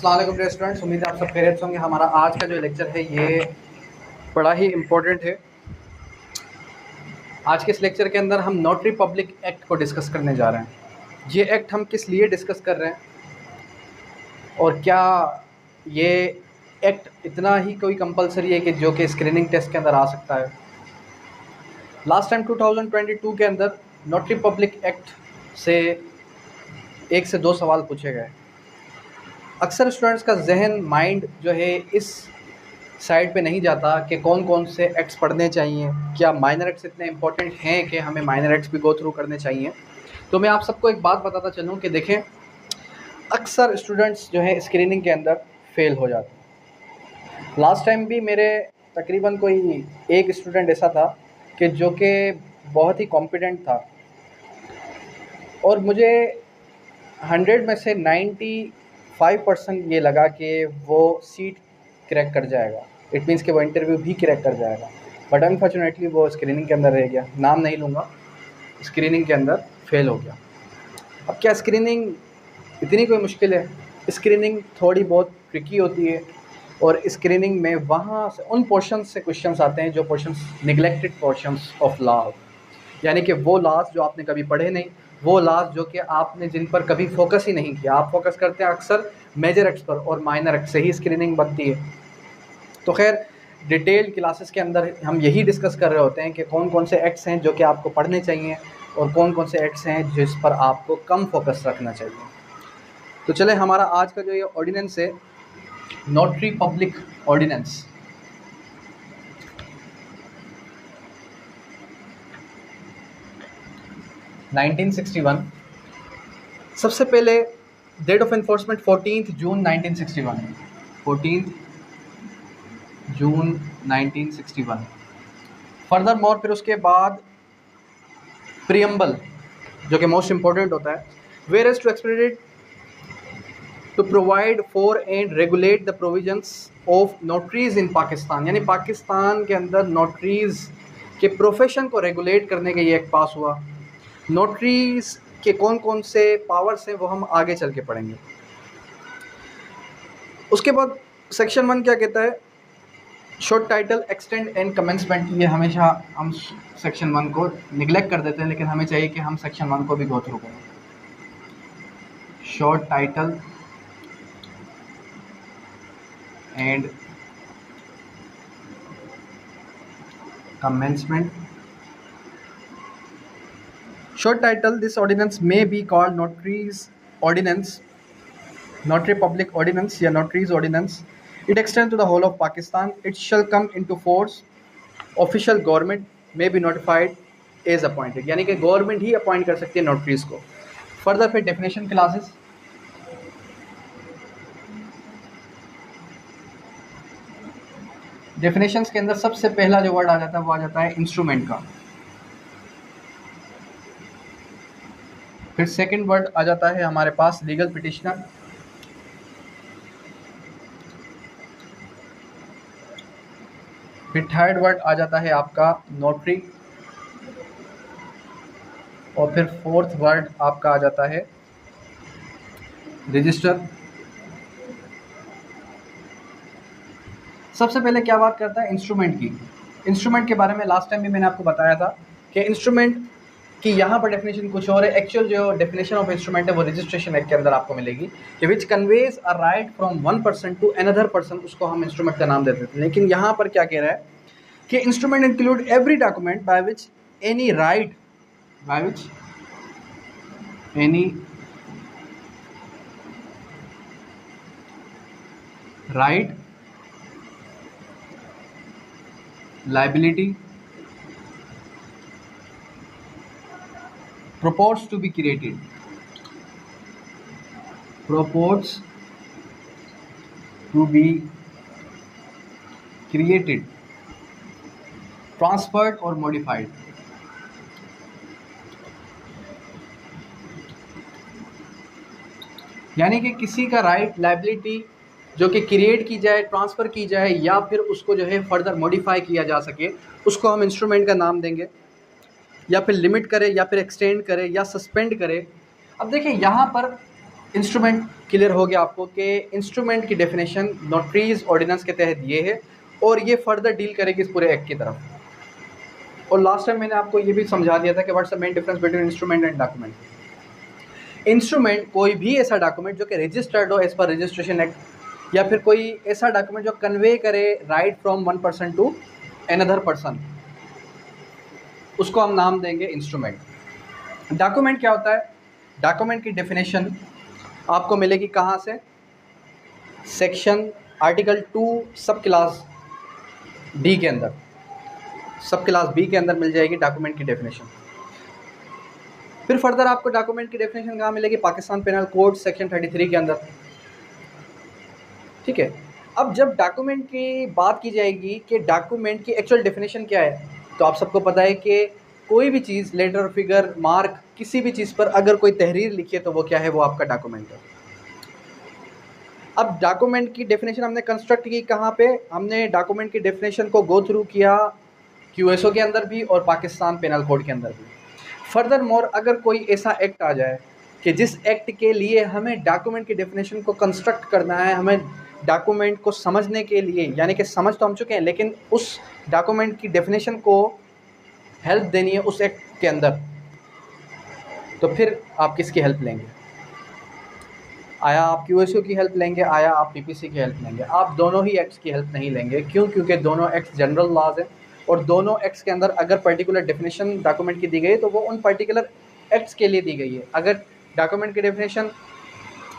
अस्सलाम वालेकुम dear students, उम्मीद है आप सब खैरियत से होंगे। हमारा आज का जो लेक्चर है ये बड़ा ही इम्पोर्टेंट है। आज के इस लेक्चर के अंदर हम नोटरी पब्लिक एक्ट को डिस्कस करने जा रहे हैं। ये एक्ट हम किस लिए डिस्कस कर रहे हैं और क्या ये एक्ट इतना ही कोई कंपलसरी है कि जो कि स्क्रीनिंग टेस्ट के अंदर आ सकता है। लास्ट टाइम 2022 के अंदर नोटरी पब्लिक एक्ट से 1 से 2 सवाल पूछे गए। अक्सर स्टूडेंट्स का जहन माइंड जो है इस साइड पे नहीं जाता कि कौन कौन से एक्ट्स पढ़ने चाहिए, क्या माइनर एक्ट्स इतने इंपॉर्टेंट हैं कि हमें माइनर एक्ट्स भी गो थ्रू करने चाहिए। तो मैं आप सबको एक बात बताता चलूँ कि देखें, अक्सर स्टूडेंट्स जो है स्क्रीनिंग के अंदर फेल हो जाते हैं। लास्ट टाइम भी मेरे तकरीबन कोई एक स्टूडेंट ऐसा था कि जो कि बहुत ही कॉम्पिटेंट था और मुझे 100 में से 95% ये लगा कि वो सीट क्रैक कर जाएगा। इट मीन्स कि वो इंटरव्यू भी क्रैक कर जाएगा, बट अनफॉर्चुनेटली वो स्क्रीनिंग के अंदर रह गया। नाम नहीं लूँगा, स्क्रीनिंग के अंदर फेल हो गया। अब क्या स्क्रीनिंग इतनी कोई मुश्किल है? स्क्रीनिंग थोड़ी बहुत ट्रिकी होती है और स्क्रीनिंग में वहाँ से उन पोर्शन से क्वेश्चंस आते हैं जो portions neglected portions of law, यानी कि वो लॉज जो आपने कभी पढ़े नहीं, वो लॉज जो कि आपने जिन पर कभी फोकस ही नहीं किया। आप फोकस करते हैं अक्सर मेजर एक्ट्स पर और माइनर एक्ट से ही स्क्रीनिंग बनती है। तो खैर, डिटेल क्लासेस के अंदर हम यही डिस्कस कर रहे होते हैं कि कौन कौन से एक्ट्स हैं जो कि आपको पढ़ने चाहिए और कौन कौन से एक्ट्स हैं जिस पर आपको कम फोकस रखना चाहिए। तो चले, हमारा आज का जो ये ऑर्डिनेंस है, नोटरी पब्लिक ऑर्डिनेंस, सबसे पहले डेट ऑफ इन्फोर्समेंट 14 जून 1961 है। 14 जून 1961। फर्दर मोर फिर उसके बाद प्रियम्बल जो कि मोस्ट इंपॉर्टेंट होता है, where is to expedite to provide for and regulate the provisions of notaries in Pakistan, यानी पाकिस्तान के अंदर नोटरीज के प्रोफेशन को रेगुलेट करने के ये एक पास हुआ। नोटरीज के कौन कौन से पावर्स हैं वो हम आगे चल के पढ़ेंगे। उसके बाद सेक्शन 1 क्या कहता है? Short title, extend and commencement. ये हमेशा हम सेक्शन 1 को निगलेक्ट कर देते हैं, लेकिन हमें चाहिए कि हम सेक्शन 1 को भी गो थ्रू करें। Short title and commencement. Short title, this ordinance may be called notary's ordinance, notary public ordinance या notary's ordinance. It extends to the whole of Pakistan. It shall come into force. Official government may be notified as appointed, यानी कि government ही appoint कर सकती है नोटरीज को। Further फिर definition classes, definitions के अंदर सबसे पहला जो वर्ड आ जाता है वो आ जाता है इंस्ट्रूमेंट का। फिर सेकंड वर्ड आ जाता है हमारे पास लीगल पिटिशनर। फिर थर्ड वर्ड आ जाता है आपका नोटरी। और फिर फोर्थ वर्ड आपका आ जाता है रजिस्टर। सबसे पहले क्या बात करता है? इंस्ट्रूमेंट की। इंस्ट्रूमेंट के बारे में लास्ट टाइम भी मैंने आपको बताया था कि इंस्ट्रूमेंट की यहाँ पर डेफिनेशन कुछ और है। एक्चुअल जो डेफिनेशन ऑफ इंस्ट्रूमेंट है वो रजिस्ट्रेशन एक्ट के अंदर आपको मिलेगी कि which conveys a right from one person to another person, उसको हम इंस्ट्रूमेंट का नाम देते थे। लेकिन यहाँ पर क्या कह रहा है कि instrument include every document by which any right, by which any right, liability purports to be created, purports to be created, transferred or modified। यानी कि किसी का राइट, लाइबिलिटी जो कि क्रिएट की जाए, ट्रांसफ़र की जाए या फिर उसको जो है फर्दर मॉडिफाई किया जा सके, उसको हम इंस्ट्रूमेंट का नाम देंगे। या फिर लिमिट करे या फिर एक्सटेंड करे या सस्पेंड करे। अब देखिए यहाँ पर इंस्ट्रूमेंट क्लियर हो गया आपको कि इंस्ट्रूमेंट की डेफिनेशन नोटरीज ऑर्डिनेंस के तहत ये है और ये फर्दर डील करेगी इस पूरे एक्ट की तरफ। और लास्ट टाइम मैंने आपको ये भी समझा दिया था कि what's the main difference between instrument and document. Instrument कोई भी ऐसा डॉक्यूमेंट जो कि रजिस्टर्ड हो एज पर रजिस्ट्रेशन एक्ट, या फिर कोई ऐसा डॉक्यूमेंट जो कन्वे करे right from one person to another person, उसको हम नाम देंगे इंस्ट्रूमेंट। डॉक्यूमेंट क्या होता है? डॉक्यूमेंट की डेफिनेशन आपको मिलेगी कहाँ से? सेक्शन आर्टिकल 2 सब क्लास बी के अंदर, सब क्लास बी के अंदर मिल जाएगी डॉक्यूमेंट की डेफिनेशन। फिर फर्दर आपको डॉक्यूमेंट की डेफिनेशन कहाँ मिलेगी? पाकिस्तान पेनल कोड सेक्शन 33 के अंदर। ठीक है, अब जब डॉक्यूमेंट की बात की जाएगी कि डॉक्यूमेंट की एक्चुअल डेफिनेशन क्या है, तो आप सबको पता है कि कोई भी चीज़, लेटर, फिगर, मार्क, किसी भी चीज़ पर अगर कोई तहरीर लिखी है तो वो क्या है? वो आपका डॉक्यूमेंट है। अब डॉक्यूमेंट की डेफिनेशन हमने कंस्ट्रक्ट की कहाँ पे? हमने डॉक्यूमेंट की डेफिनेशन को गो थ्रू किया क्यूएसओ के अंदर भी और पाकिस्तान पेनल कोड के अंदर भी। फर्दर मोर अगर कोई ऐसा एक्ट आ जाए कि जिस एक्ट के लिए हमें डॉक्यूमेंट की डेफिनेशन को कंस्ट्रक्ट करना है, हमें डॉक्यूमेंट को समझने के लिए, यानी कि समझ तो हम चुके हैं लेकिन उस डॉक्यूमेंट की डेफिनेशन को हेल्प देनी है उस एक्ट के अंदर, तो फिर आप किसकी हेल्प लेंगे? आया आप क्यूएसओ की हेल्प लेंगे, आया आप पीपीसी की हेल्प लेंगे? आप दोनों ही एक्ट्स की हेल्प नहीं लेंगे। क्यों? क्योंकि दोनों एक्ट्स जनरल लॉज हैं और दोनों एक्ट्स के अंदर अगर पर्टिकुलर डेफिनेशन डॉक्यूमेंट की दी गई है तो वो उन पर्टिकुलर एक्ट्स के लिए दी गई है। अगर डॉक्यूमेंट की डेफिनेशन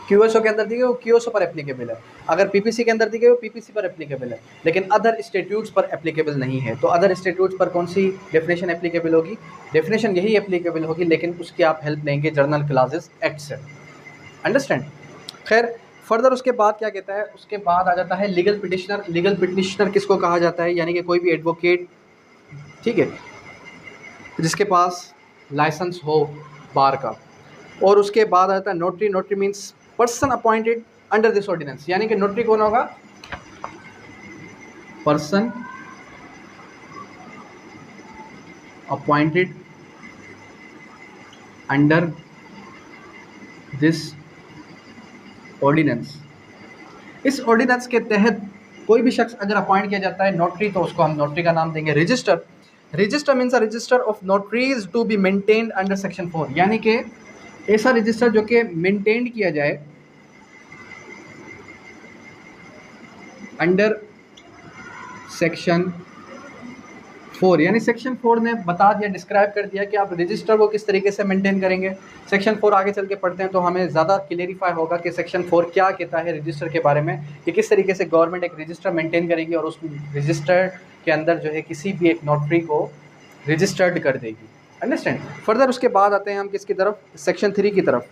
क्यूएसओ के अंदर दी गई वो क्यूएसओ पर एप्लीकेबल है, अगर पीपीसी के अंदर दी गई वो पीपीसी पर एप्लीकेबल है, लेकिन अदर स्टेट्यूट्स पर एप्लीकेबल नहीं है। तो अदर स्टेट्यूट्स पर कौन सी डेफिनेशन एप्लीकेबल होगी? डेफिनेशन यही एप्लीकेबल होगी, लेकिन उसकी आप हेल्प लेंगे जर्नल क्लासेस एक्ट से। अंडरस्टैंड? खैर, फर्दर उसके बाद क्या कहता है? उसके बाद आ जाता है लीगल पिटिशनर। लीगल पिटिशनर किसको कहा जाता है? यानी कि कोई भी एडवोकेट, ठीक है, जिसके पास लाइसेंस हो बार का। और उसके बाद आता है notary. Notary means person appointed under this ordinance, यानी कि नोटरी कौन होगा? Person appointed under this ordinance. इस ऑर्डिनेंस के तहत कोई भी शख्स अगर अपॉइंट किया जाता है नोटरी, तो उसको हम नोटरी का नाम देंगे register. Register means a register of notaries to be maintained under section 4, यानी कि ऐसा रजिस्टर जो कि मेंटेन किया जाए अंडर सेक्शन 4। यानी सेक्शन 4 ने बता दिया, डिस्क्राइब कर दिया कि आप रजिस्टर को किस तरीके से मेंटेन करेंगे। सेक्शन 4 आगे चल के पढ़ते हैं तो हमें ज़्यादा क्लियरिफाई होगा कि सेक्शन 4 क्या कहता है रजिस्टर के बारे में, कि किस तरीके से गवर्नमेंट एक रजिस्टर मेंटेन करेगी और उस रजिस्टर के अंदर जो है किसी भी एक नोटरी को रजिस्टर्ड कर देगी। अंडरस्टैंड? फर्दर उसके बाद आते हैं हम किसकी तरफ? सेक्शन 3 की तरफ।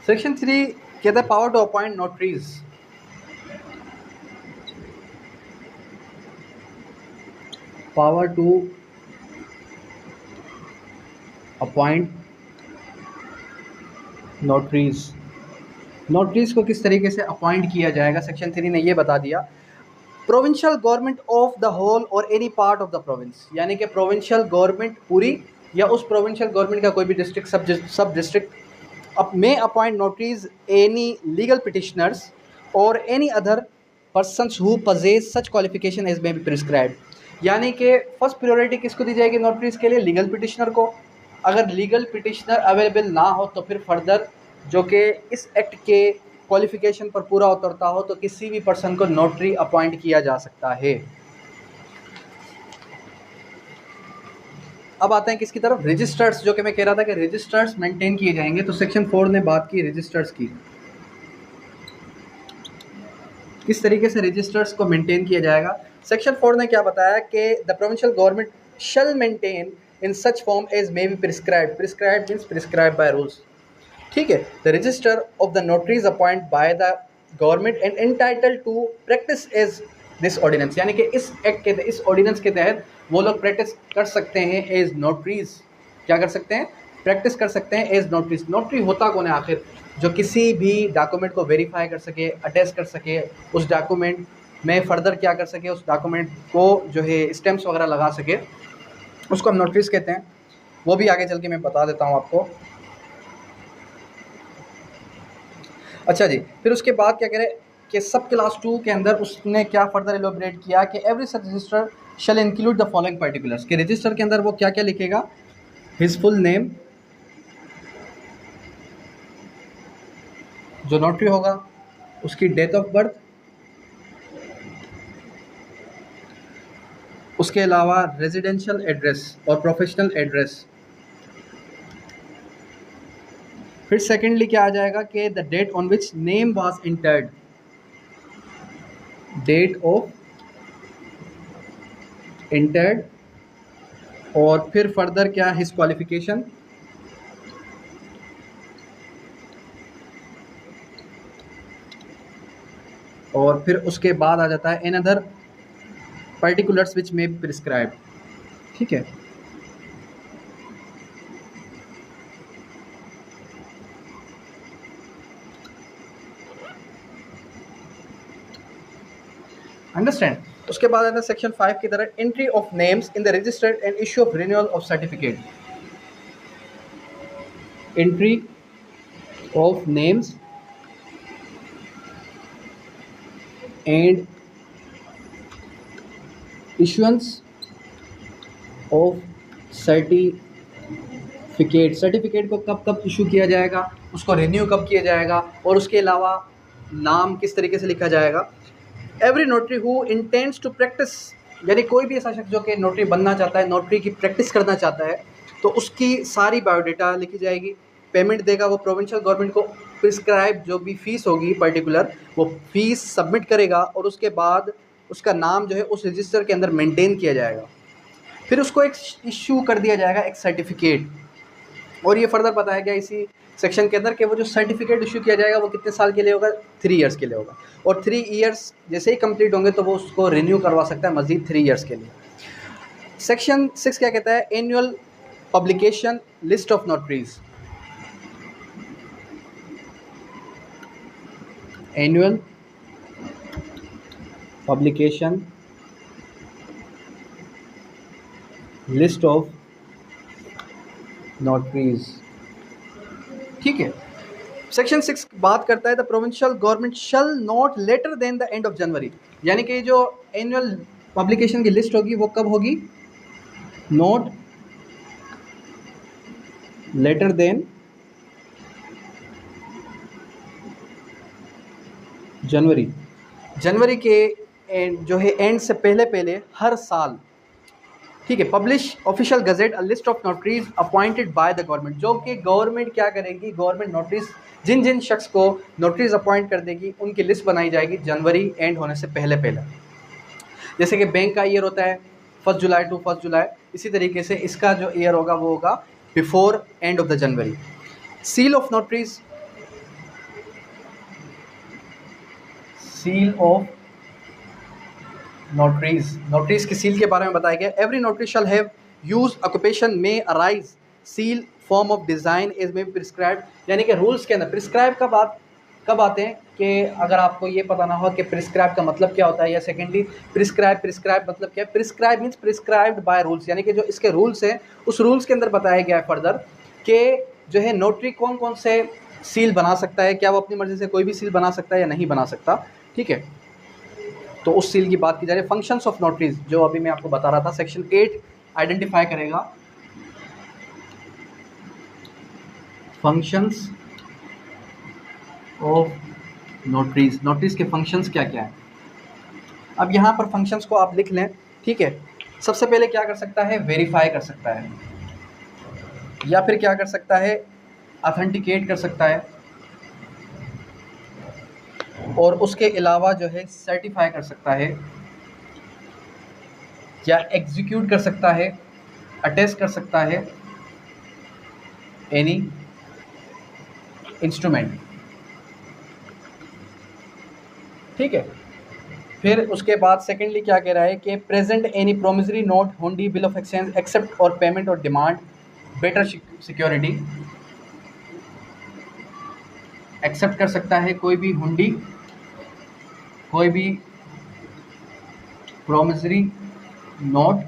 सेक्शन 3 कहता है power to appoint notaries. Power to appoint notaries. Notaries को किस तरीके से अपॉइंट किया जाएगा सेक्शन 3 ने ये बता दिया। Provincial government of the whole or any part of the province, यानी कि प्रोविंशियल गवर्नमेंट पूरी या उस प्रोविंशियल गवर्नमेंट का कोई भी डिस्ट्रिक्ट, सब district may appoint notaries any legal petitioners or any other persons who possess such qualification as may be prescribed। यानी कि फर्स्ट प्रायोरिटी किसको दी जाएगी नोटरीज के लिए? लीगल पिटिशनर को। अगर लीगल पिटिशनर अवेलेबल ना हो तो फिर फर्दर जो कि इस एक्ट के क्वालिफिकेशन पर पूरा उतरता हो तो किसी भी पर्सन को नोटरी अपॉइंट किया जा सकता है। अब आते हैं किसकी तरफ? रजिस्टर्स। जो कि मैं कह रहा था कि रजिस्टर्स मेंटेन किए जाएंगे, तो सेक्शन 4 ने बात की रजिस्टर्स की, किस तरीके से रजिस्टर्स को मेंटेन किया जाएगा। सेक्शन 4 ने क्या बताया कि the provincial government shall maintain in such form as may be prescribed. Prescribed means prescribed by rules. ठीक है, the register of the notaries appoint by the government and entitled to practise as this ordinance, यानी कि इस act के, इस ordinance के तहत वो लोग प्रैक्टिस कर सकते हैं एज नोटरीज। क्या कर सकते हैं? प्रैक्टिस कर सकते हैं एज नोटरीज। नोटरी होता कौन है आखिर? जो किसी भी डॉक्यूमेंट को वेरीफाई कर सके, अटेस्ट कर सके, उस डॉक्यूमेंट में फर्दर क्या कर सके, उस डॉक्यूमेंट को जो है स्टैम्प्स वगैरह लगा सके, उसको हम नोटरीज कहते हैं। वो भी आगे चल के मैं बता देता हूँ आपको। अच्छा जी, फिर उसके बाद क्या कह रहे हैं कि सब क्लास 2 के अंदर उसने क्या फर्दर एलोबरेट किया कि every such register shall include the following particulars, कि रजिस्टर के अंदर वो क्या क्या लिखेगा, हिज फुल नेम जो नोटरी होगा, उसकी डेट ऑफ बर्थ, उसके अलावा रेजिडेंशियल एड्रेस और प्रोफेशनल एड्रेस। फिर सेकेंडली क्या आ जाएगा कि the date on which name was entered, date of entered, और फिर फर्दर क्या हिज क्वालिफिकेशन, और फिर उसके बाद आ जाता है in other particulars which may be prescribe. ठीक है, अंडरस्टैंड। उसके बाद आता है सेक्शन 5 की तरह entry of names in the registered and issue of renewal of certificate, entry of names and issuance of certificate, certificate को कब कब इशू किया जाएगा, उसको रिन्यू कब किया जाएगा, और उसके अलावा नाम किस तरीके से लिखा जाएगा। Every notary who intends to practice, यानी कोई भी ऐसा शख्स जो कि नोटरी बनना चाहता है, नोटरी की प्रैक्टिस करना चाहता है, तो उसकी सारी बायोडाटा लिखी जाएगी। पेमेंट देगा वो प्रोविंशियल गवर्नमेंट को, प्रिस्क्राइब जो भी फीस होगी पर्टिकुलर वो फीस सबमिट करेगा, और उसके बाद उसका नाम जो है उस रजिस्टर के अंदर मेंटेन किया जाएगा। फिर उसको एक इश्यू कर दिया जाएगा एक सर्टिफिकेट, और ये फर्दर बताया गया इसी सेक्शन के अंदर कि वो जो सर्टिफिकेट इशू किया जाएगा वो कितने साल के लिए होगा, 3 ईयर्स के लिए होगा, और 3 ईयर्स जैसे ही कंप्लीट होंगे तो वो उसको रिन्यू करवा सकता है मजीद 3 ईयर्स के लिए। सेक्शन 6 क्या कहता है, annual publication list of notaries, annual publication list of notaries. ठीक है, सेक्शन 6 बात करता है the provincial government shall not later than the end of January, यानी कि जो एनुअल पब्लिकेशन की लिस्ट होगी वो कब होगी, नॉट लेटर देन जनवरी, जनवरी के जो है एंड से पहले पहले हर साल। ठीक है, publish official gazette a list of notaries appointed by the government, जो कि गवर्नमेंट क्या करेगी, गवर्नमेंट नोटरीज जिन जिन शख्स को नोटरीज अपॉइंट कर देगी उनकी लिस्ट बनाई जाएगी जनवरी एंड होने से पहले पहले। जैसे कि बैंक का ईयर होता है 1 जुलाई टू 1 जुलाई, इसी तरीके से इसका जो ईयर होगा वो होगा before end of the January. Seal of notaries, seal of notaries, notaries की सील के बारे में बताया गया, every notary shall have use occupation में arise seal form of design as में प्रिस्क्राइब, यानी कि रूल्स के अंदर प्रिस्क्राइब का बात कब आते हैं कि अगर आपको ये पता ना हो कि प्रिस्क्राइब का मतलब क्या होता है, या सेकेंडली प्रिस्क्राइब, प्रिस्क्राइब मतलब क्या है, prescribe means prescribed by rules, यानी कि जो इसके रूल्स हैं उस रूल्स के अंदर बताया गया है फर्दर कि जो है नोटरी कौन कौन से सील बना सकता है, क्या वो अपनी मर्ज़ी से कोई भी सील बना सकता है या नहीं बना सकता। ठीक है, तो उस सील की बात की जा रही है। फंक्शंस ऑफ नोटरीज जो अभी मैं आपको बता रहा था, सेक्शन 8 आइडेंटिफाई करेगा फंक्शंस ऑफ नोटरीज, नोटरीज के फंक्शंस क्या क्या है। अब यहाँ पर फंक्शंस को आप लिख लें। ठीक है, सबसे पहले क्या कर सकता है, वेरीफाई कर सकता है, या फिर क्या कर सकता है, ऑथेंटिकेट कर सकता है, और उसके अलावा जो है सर्टिफाई कर सकता है, या एग्जीक्यूट कर सकता है, अटेस्ट कर सकता है एनी इंस्ट्रूमेंट। ठीक है, फिर उसके बाद सेकेंडली क्या कह रहा है कि प्रेजेंट एनी प्रोमिसरी नोट, हुंडी, बिल ऑफ एक्सचेंज एक्सेप्ट और पेमेंट और डिमांड बेटर सिक्योरिटी, एक्सेप्ट कर सकता है कोई भी हुंडी, कोई भी प्रोमिसरी नोट,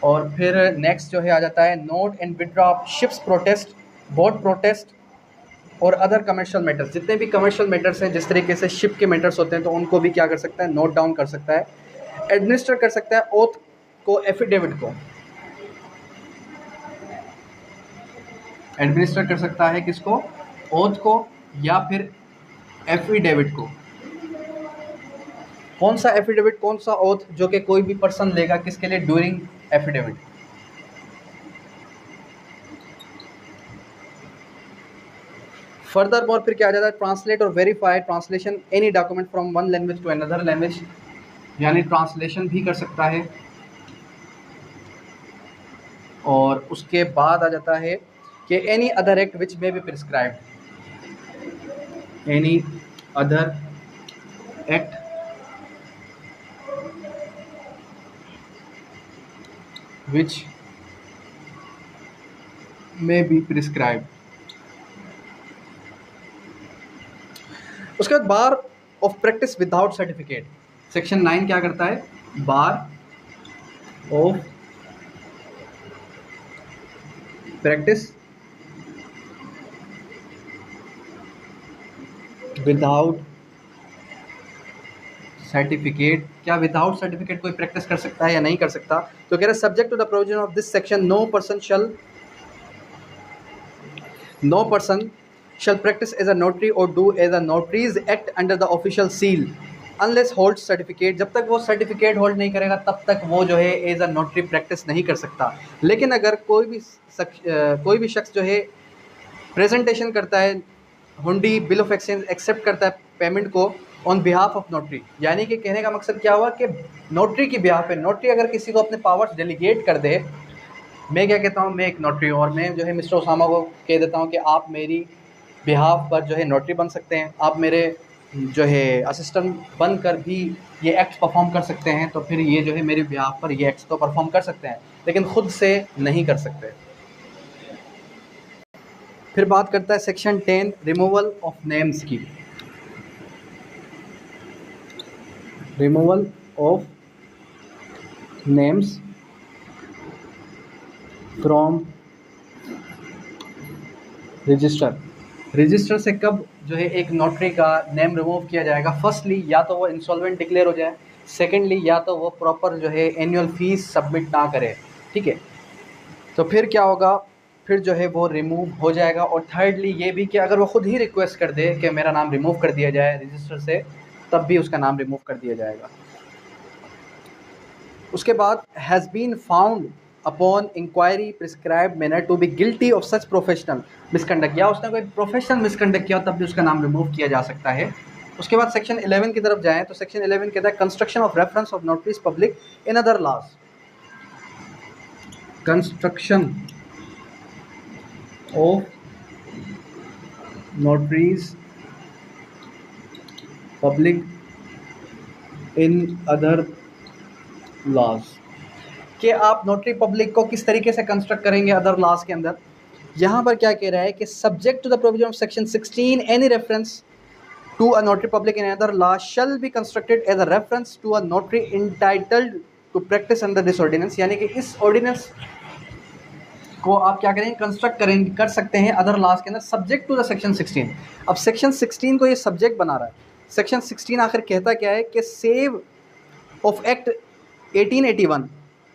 और फिर नेक्स्ट जो है आ जाता है note and withdraw ships protest, boat protest, और अदर कमर्शियल मैटर्स, जितने भी कमर्शियल मैटर्स हैं, जिस तरीके से शिप के मैटर्स होते हैं, तो उनको भी क्या कर सकता है, नोट डाउन कर सकता है, एडमिनिस्टर कर सकता है ओथ को, एफिडेविट को एडमिनिस्टर कर सकता है, किसको, ओथ को या फिर एफिडेविट को। कौन सा एफिडेविट, कौन सा ओथ, जो कि कोई भी पर्सन लेगा किसके लिए, ड्यूरिंग एफिडेविट। फर्दर मोर फिर क्या आ जाता है, ट्रांसलेट और verify translation any document from one language to another language, यानी ट्रांसलेशन भी कर सकता है। और उसके बाद आ जाता है कि any other act which may be prescribed, any other act which may be prescribed। उसके बाद bar of practice without certificate, section 9 क्या करता है, bar of practice without certificate. क्या विदाउट सर्टिफिकेट कोई प्रैक्टिस कर सकता है या नहीं कर सकता, तो कह रहे subject to the provision of this section no person shall practice as a notary or do as a notary's act under the official seal unless holds certificate। जब तक वो सर्टिफिकेट होल्ड नहीं करेगा तब तक वो जो है एज अ नोटरी प्रैक्टिस नहीं कर सकता। लेकिन अगर कोई भी शख्स जो है प्रेजेंटेशन करता है, हुंडी, बिल ऑफ एक्सचेंज एक्सेप्ट करता है पेमेंट को ऑन बिहाफ ऑफ नोटरी, यानी कि कहने का मकसद क्या हुआ कि नोटरी की बिहाफ पे, नोटरी अगर किसी को अपने पावर्स डेलीगेट कर दे, मैं क्या कहता हूँ, मैं एक नोटरी हूँ और मैं जो है मिस्टर ओसामा को कह देता हूँ कि आप मेरी बिहाफ पर जो है नोटरी बन सकते हैं, आप मेरे जो है असिस्टेंट बनकर भी ये एक्ट परफॉर्म कर सकते हैं, तो फिर ये जो है मेरी बिहाफ पर ये एक्ट तो परफॉर्म कर सकते हैं, लेकिन खुद से नहीं कर सकते। फिर बात करता है सेक्शन 10 रिमूवल ऑफ नेम्स की, removal of names from register से कब जो है एक नोटरी का नेम रिमूव किया जाएगा, फर्स्टली या तो वो इंसॉल्वेंट डिक्लेयर हो जाए, सेकेंडली या तो वो प्रॉपर जो है एनुअल फीस सबमिट ना करे, ठीक है, तो फिर क्या होगा, फिर जो है वो रिमूव हो जाएगा। और थर्डली ये भी कि अगर वो खुद ही रिक्वेस्ट कर दे कि मेरा नाम रिमूव कर दिया जाए रजिस्टर से, तब भी उसका नाम रिमूव कर दिया जाएगा। उसके बाद has been found upon inquiry prescribe manner to be guilty of such professional misconduct, या उसने कोई प्रोफेशनल मिसकंडक्ट किया तब भी उसका नाम रिमूव किया जा सकता है। उसके बाद सेक्शन 11 की तरफ जाएं तो सेक्शन 11 कहता है construction of reference of notaries public in other laws, construction of notaries public in other laws, कि आप नोटरी पब्लिक को किस तरीके से कंस्ट्रक्ट करेंगे अदर लॉज के अंदर। यहाँ पर क्या कह रहा है कि subject to the provision of section 16 any reference to a notary public in other law shall be constructed as a reference to a notary entitled to practice under this ordinance, यानी कि इस ऑर्डिनेंस को आप क्या करेंगे, construct करेंगे, कर सकते हैं अदर लॉज के अंदर, सब्जेक्ट टू द सेक्शन 16। अब सेक्शन 16 को ये सब्जेक्ट बना रहा है। सेक्शन 16 आखिर कहता क्या है कि save of act 1881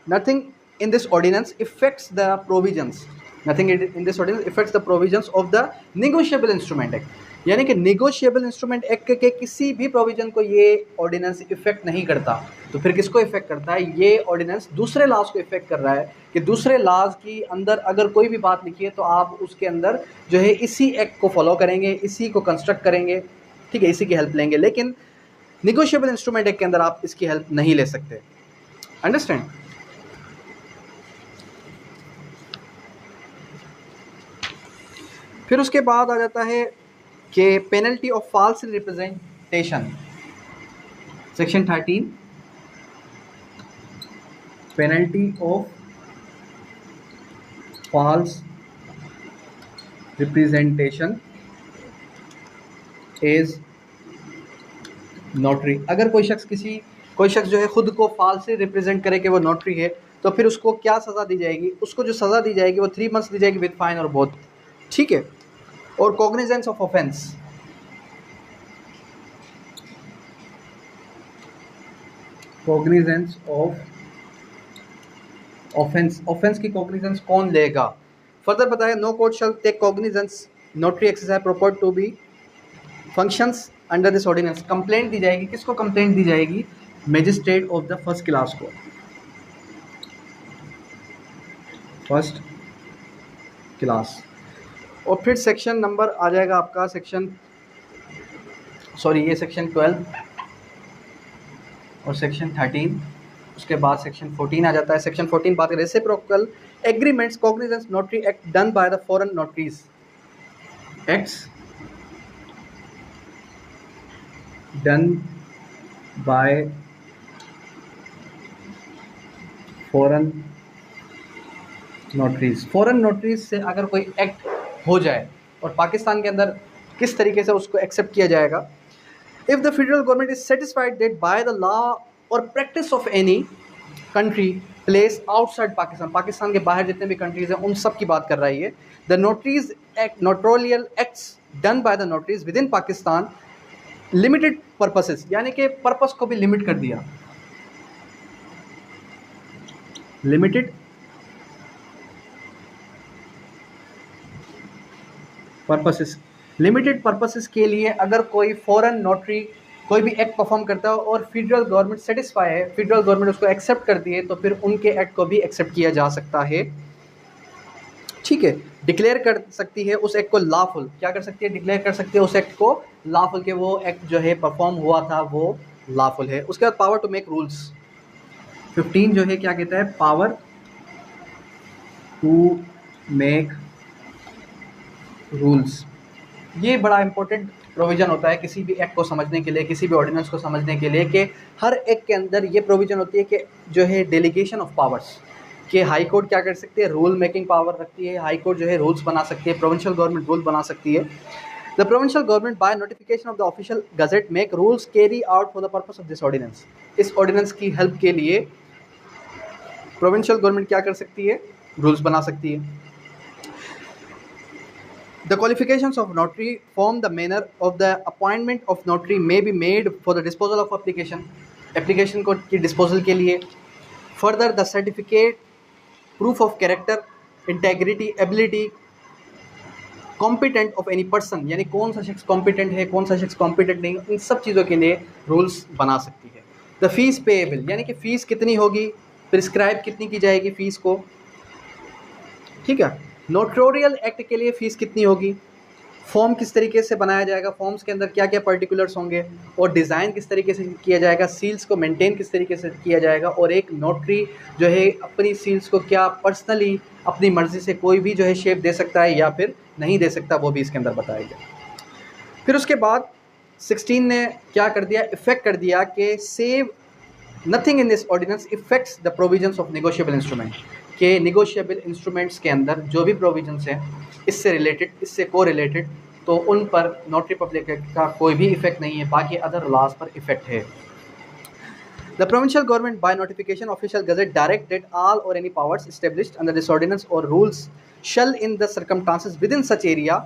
nothing in this ordinance affects the provisions of the negotiable instrument act, यानी कि negotiable instrument act के किसी भी प्रोविजन को ये ऑर्डिनेंस इफेक्ट नहीं करता। तो फिर किसको इफेक्ट करता है, ये ऑर्डिनेंस दूसरे लॉज को इफेक्ट कर रहा है कि दूसरे लॉज की अंदर अगर कोई भी बात लिखी है तो आप उसके अंदर जो है इसी एक्ट को फॉलो करेंगे, इसी को कंस्ट्रक्ट करेंगे, ठीक है, इसी की हेल्प लेंगे, लेकिन निगोशिएबल इंस्ट्रूमेंट एक्ट के अंदर आप इसकी हेल्प नहीं ले सकते। अंडरस्टैंड। फिर उसके बाद आ जाता है कि penalty of false representation, section 13 penalty of false representation as notary. अगर कोई शख्स जो है खुद को फॉल्सली रिप्रेजेंट करे कि वो नोटरी है, तो फिर उसको क्या सज़ा दी जाएगी, उसको जो सज़ा दी जाएगी वो 3 months दी जाएगी विद फाइन और बोथ, ठीक है। और cognizance of offence, cognizance of offence, offence की कॉग्निजेंस कौन लेगा? फर्दर बताया, no court shall take cognizance notary exercise proper to be functions under this ordinance. Complaint दी जाएगी, किसको कंप्लेंट दी जाएगी? Magistrate of the first class को, फर्स्ट क्लास। और फिर सेक्शन नंबर आ जाएगा आपका सेक्शन, सॉरी ये सेक्शन 12 और सेक्शन 13, उसके बाद सेक्शन 14 आ जाता है। सेक्शन 14 बात करें reciprocal agreements cognizance notary act done by the foreign notaries, acts done by foreign notaries. Foreign notaries से अगर कोई एक्ट हो जाए और पाकिस्तान के अंदर किस तरीके से उसको एक्सेप्ट किया जाएगा? If the federal government is satisfied that by the law or practice of any country place outside Pakistan, Pakistan के बाहर जितने भी कंट्रीज हैं उन सब की बात कर रहा है ये, the notaries act notarial acts done by the notaries within Pakistan limited purposes, यानी कि पर्पस को भी लिमिट कर दिया, लिमिटेड पर्पसेस, लिमिटेड पर्पसेस के लिए अगर कोई फॉरेन नोटरी कोई भी एक्ट परफॉर्म करता है और फेडरल गवर्नमेंट सेटिस्फाई है, फेडरल गवर्नमेंट उसको एक्सेप्ट कर दिए, तो फिर उनके एक्ट को भी एक्सेप्ट किया जा सकता है। ठीक है, डिक्लेयर कर सकती है उस एक्ट को लॉफुल, क्या कर सकती है? डिक्लेयर कर सकती है उस एक्ट को लॉफुल, के वो एक्ट जो है परफॉर्म हुआ था वो लॉफुल है। उसके बाद पावर टू मेक रूल्स, 15 जो है क्या कहता है? Power to make rules. ये बड़ा इंपॉर्टेंट प्रोविज़न होता है किसी भी एक्ट को समझने के लिए, किसी भी ऑर्डिनेंस को समझने के लिए, कि हर एक्ट के अंदर ये प्रोविज़न होती है कि जो है डेलीगेशन ऑफ पावर्स, कि हाई कोर्ट क्या कर सकती है? रूल मेकिंग पावर रखती है, हाई कोर्ट जो है रूल्स बना सकती है, प्रोविंशियल गवर्नमेंट रूल बना सकती है। The provincial government by notification of the official gazette make rules carry out for the purpose of this ordinance. इस ऑर्डिनेंस की हेल्प के लिए प्रोविंशियल गवर्नमेंट क्या कर सकती है? रूल्स बना सकती है। The qualifications of notary form the manner of the appointment of notary may be made for the disposal of application, application को की disposal के लिए। Further, the certificate, proof of character, integrity, ability, competent of any person, यानी कौन सा शख्स competent है, कौन सा शख्स competent नहीं, इन सब चीज़ों के लिए rules बना सकती है। The fees payable, यानी कि फ़ीस कितनी होगी, प्रिस्क्राइब कितनी की जाएगी फ़ीस को, ठीक है। नोटोरियल एक्ट के लिए फ़ीस कितनी होगी, फॉर्म किस तरीके से बनाया जाएगा, फॉर्म्स के अंदर क्या क्या पर्टिकुलर्स होंगे, और डिज़ाइन किस तरीके से किया जाएगा, सील्स को मेंटेन किस तरीके से किया जाएगा, और एक नोटरी जो है अपनी सील्स को क्या पर्सनली अपनी मर्ज़ी से कोई भी जो है शेप दे सकता है या फिर नहीं दे सकता, वो भी इसके अंदर बताया गया। फिर उसके बाद 16 ने क्या कर दिया? इफ़ेक्ट कर दिया कि save nothing in this ordinance effects the provisions of negotiable instrument, के नेगोशिएबल इंस्ट्रूमेंट्स के अंदर जो भी प्रोविजंस हैं इससे रिलेटेड, इससे को रिलेटेड, तो उन पर नोटरी पब्लिक एक्ट का कोई भी इफेक्ट नहीं है, बाकी अदर लॉज पर इफेक्ट है। The provincial government by notification official gazette direct that all or any powers established under this ordinance or rules shall in the circumstances within such area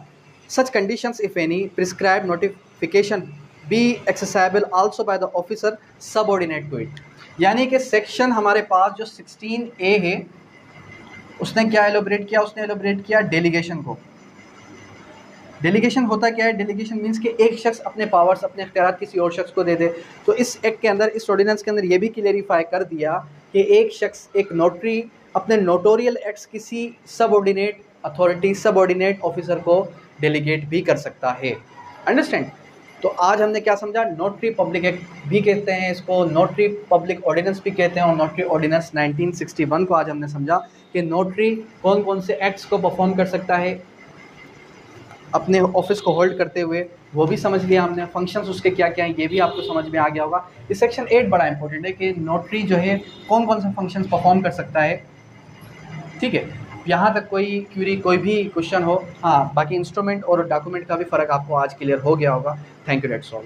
such conditions if any prescribed notification be accessible also by the officer subordinate to it। यानी कि section हमारे पास जो 16A है उसने क्या elaborate किया? उसने elaborate किया डेलीगेशन को। डेलीगेशन होता क्या है? डेलीगेशन मीन्स कि एक शख्स अपने पावर्स, अपने इख्तियार किसी और शख्स को दे दे। तो इस एक्ट के अंदर, इस ऑर्डिनेंस के अंदर ये भी क्लियरिफाई कर दिया कि एक शख्स, एक नोटरी अपने नोटोरियल एक्ट्स किसी सबऑर्डिनेट अथॉरिटी, सबऑर्डिनेट ऑफिसर को डेलीगेट भी कर सकता है। अंडरस्टैंड? तो आज हमने क्या समझा? नोटरी पब्लिक एक्ट भी कहते हैं इसको, नोटरी पब्लिक ऑर्डिनेंस भी कहते हैं, और नोटरी ऑर्डिनेंस 1961 को आज हमने समझा कि नोटरी कौन कौन से एक्ट्स को परफॉर्म कर सकता है अपने ऑफिस को होल्ड करते हुए, वो भी समझ लिया हमने। फंक्शंस उसके क्या क्या हैं ये भी आपको समझ में आ गया होगा। ये सेक्शन 8 बड़ा इंपॉर्टेंट है कि नोटरी जो है कौन कौन से फंक्शंस परफॉर्म कर सकता है। ठीक है, यहाँ तक कोई क्यूरी, कोई भी क्वेश्चन हो? हाँ, बाकी इंस्ट्रूमेंट और डॉक्यूमेंट का भी फ़र्क आपको आज क्लियर हो गया होगा। Thank you, that's all.